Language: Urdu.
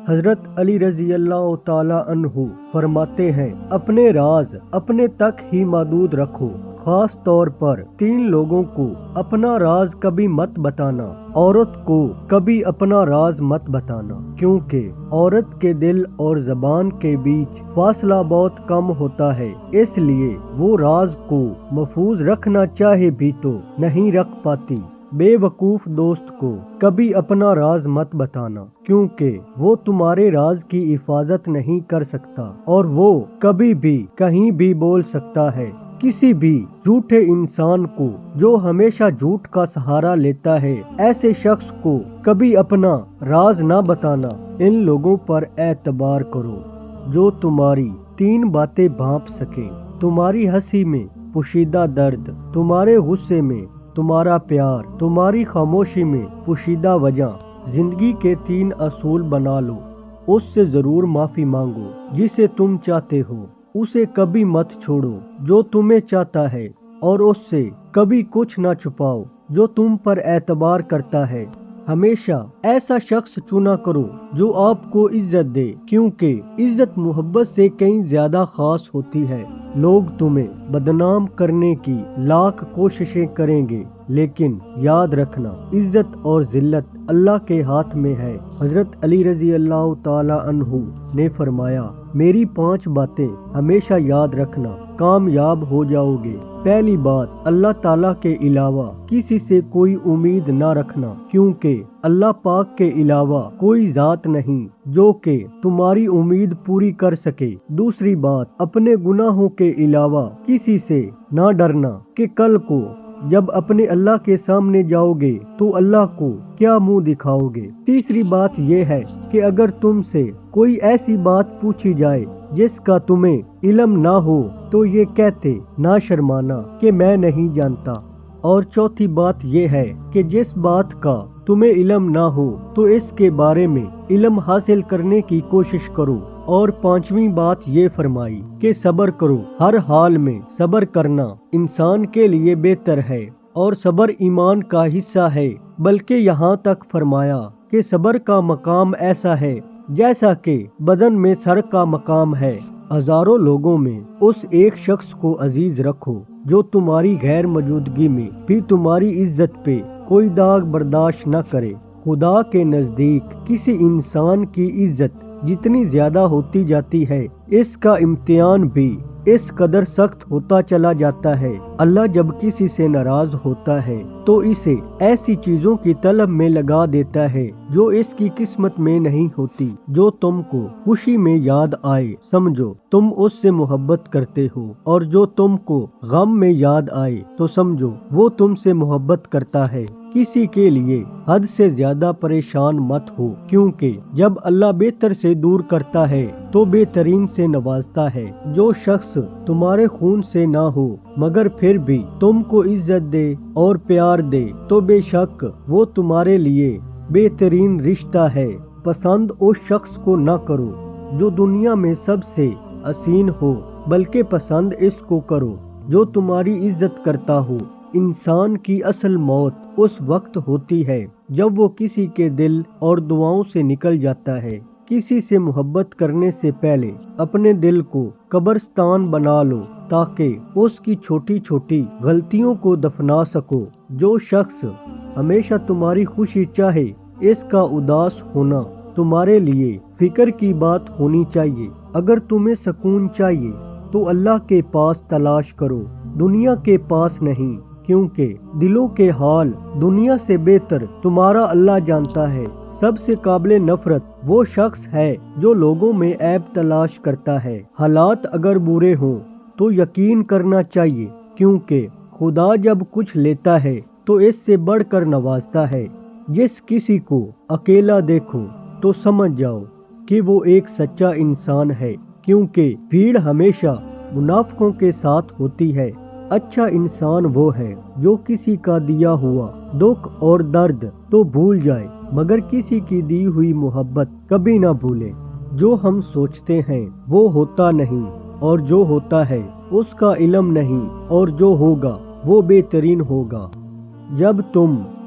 حضرت علی رضی اللہ تعالی عنہ فرماتے ہیں، اپنے راز اپنے تک ہی محدود رکھو، خاص طور پر 3 لوگوں کو اپنا راز کبھی مت بتانا، عورت کو کبھی اپنا راز مت بتانا، کیونکہ عورت کے دل اور زبان کے بیچ فاصلہ بہت کم ہوتا ہے، اس لیے وہ راز کو محفوظ رکھنا چاہے بھی تو نہیں رکھ پاتی۔ بے وقوف دوست کو کبھی اپنا راز مت بتانا، کیونکہ وہ تمہارے راز کی حفاظت نہیں کر سکتا اور وہ کبھی بھی کہیں بھی بول سکتا ہے۔ کسی بھی جھوٹے انسان کو جو ہمیشہ جھوٹ کا سہارا لیتا ہے، ایسے شخص کو کبھی اپنا راز نہ بتانا۔ ان لوگوں پر اعتبار کرو جو تمہاری 3 باتیں بھانپ سکیں، تمہاری ہنسی میں پوشیدہ درد، تمہارے غصے میں تمہارا پیار، تمہاری خاموشی میں پوشیدہ وجہ۔ زندگی کے 3 اصول بنا لو، اس سے ضرور معافی مانگو جسے تم چاہتے ہو، اسے کبھی مت چھوڑو جو تمہیں چاہتا ہے، اور اس سے کبھی کچھ نہ چھپاؤ جو تم پر اعتبار کرتا ہے۔ ہمیشہ ایسا شخص چنا کرو جو آپ کو عزت دے، کیونکہ عزت محبت سے کہیں زیادہ خاص ہوتی ہے۔ لوگ تمہیں بدنام کرنے کی لاکھ کوششیں کریں گے، لیکن یاد رکھنا عزت اور ذلت اللہ کے ہاتھ میں ہے۔ حضرت علی رضی اللہ تعالی عنہ نے فرمایا، میری 5 باتیں ہمیشہ یاد رکھنا، کامیاب ہو جاؤ گے۔ پہلی بات، اللہ تعالیٰ کے علاوہ کسی سے کوئی امید نہ رکھنا، کیونکہ اللہ پاک کے علاوہ کوئی ذات نہیں جو کہ تمہاری امید پوری کر سکے۔ دوسری بات، اپنے گناہوں کے علاوہ کسی سے نہ ڈرنا کہ کل کو جب اپنے اللہ کے سامنے جاؤ گے تو اللہ کو کیا منہ دکھاؤ گے۔ تیسری بات یہ ہے کہ اگر تم سے کوئی ایسی بات پوچھی جائے جس کا تمہیں علم نہ ہو تو یہ کہتے نہ شرمانا کہ میں نہیں جانتا۔ اور چوتھی بات یہ ہے کہ جس بات کا تمہیں علم نہ ہو تو اس کے بارے میں علم حاصل کرنے کی کوشش کرو۔ اور 5ویں بات یہ فرمائی کہ صبر کرو، ہر حال میں صبر کرنا انسان کے لیے بہتر ہے، اور صبر ایمان کا حصہ ہے، بلکہ یہاں تک فرمایا کہ صبر کا مقام ایسا ہے جیسا کہ بدن میں سر کا مقام ہے۔ ہزاروں لوگوں میں اس ایک شخص کو عزیز رکھو جو تمہاری غیر موجودگی میں بھی تمہاری عزت پہ کوئی داغ برداشت نہ کرے۔ خدا کے نزدیک کسی انسان کی عزت جتنی زیادہ ہوتی جاتی ہے، اس کا امتحان بھی اس قدر سخت ہوتا چلا جاتا ہے۔ اللہ جب کسی سے ناراض ہوتا ہے تو اسے ایسی چیزوں کی طلب میں لگا دیتا ہے جو اس کی قسمت میں نہیں ہوتی۔ جو تم کو خوشی میں یاد آئے سمجھو تم اس سے محبت کرتے ہو، اور جو تم کو غم میں یاد آئے تو سمجھو وہ تم سے محبت کرتا ہے۔ کسی کے لیے حد سے زیادہ پریشان مت ہو، کیونکہ جب اللہ بہتر سے دور کرتا ہے تو بہترین سے نوازتا ہے۔ جو شخص تمہارے خون سے نہ ہو مگر پھر بھی تم کو عزت دے اور پیار دے تو بے شک وہ تمہارے لیے بہترین رشتہ ہے۔ پسند اس شخص کو نہ کرو جو دنیا میں سب سے حسین ہو، بلکہ پسند اس کو کرو جو تمہاری عزت کرتا ہو۔ انسان کی اصل موت اس وقت ہوتی ہے جب وہ کسی کے دل اور دعاؤں سے نکل جاتا ہے۔ کسی سے محبت کرنے سے پہلے اپنے دل کو قبرستان بنا لو تاکہ اس کی چھوٹی چھوٹی غلطیوں کو دفنا سکو۔ جو شخص ہمیشہ تمہاری خوشی چاہے، اس کا اداس ہونا تمہارے لیے فکر کی بات ہونی چاہیے۔ اگر تمہیں سکون چاہیے تو اللہ کے پاس تلاش کرو، دنیا کے پاس نہیں، کیونکہ دلوں کے حال دنیا سے بہتر تمہارا اللہ جانتا ہے۔ سب سے قابل نفرت وہ شخص ہے جو لوگوں میں عیب تلاش کرتا ہے۔ حالات اگر برے ہوں تو یقین کرنا چاہیے، کیونکہ خدا جب کچھ لیتا ہے تو اس سے بڑھ کر نوازتا ہے۔ جس کسی کو اکیلا دیکھو تو سمجھ جاؤ کہ وہ ایک سچا انسان ہے، کیونکہ بھیڑ ہمیشہ منافقوں کے ساتھ ہوتی ہے۔ اچھا انسان وہ ہے جو کسی کا دیا ہوا دکھ اور درد تو بھول جائے مگر کسی کی دی ہوئی محبت کبھی نہ بھولے۔ جو ہم سوچتے ہیں وہ ہوتا نہیں، اور جو ہوتا ہے اس کا علم نہیں، اور جو ہوگا وہ بہترین ہوگا۔ جب تم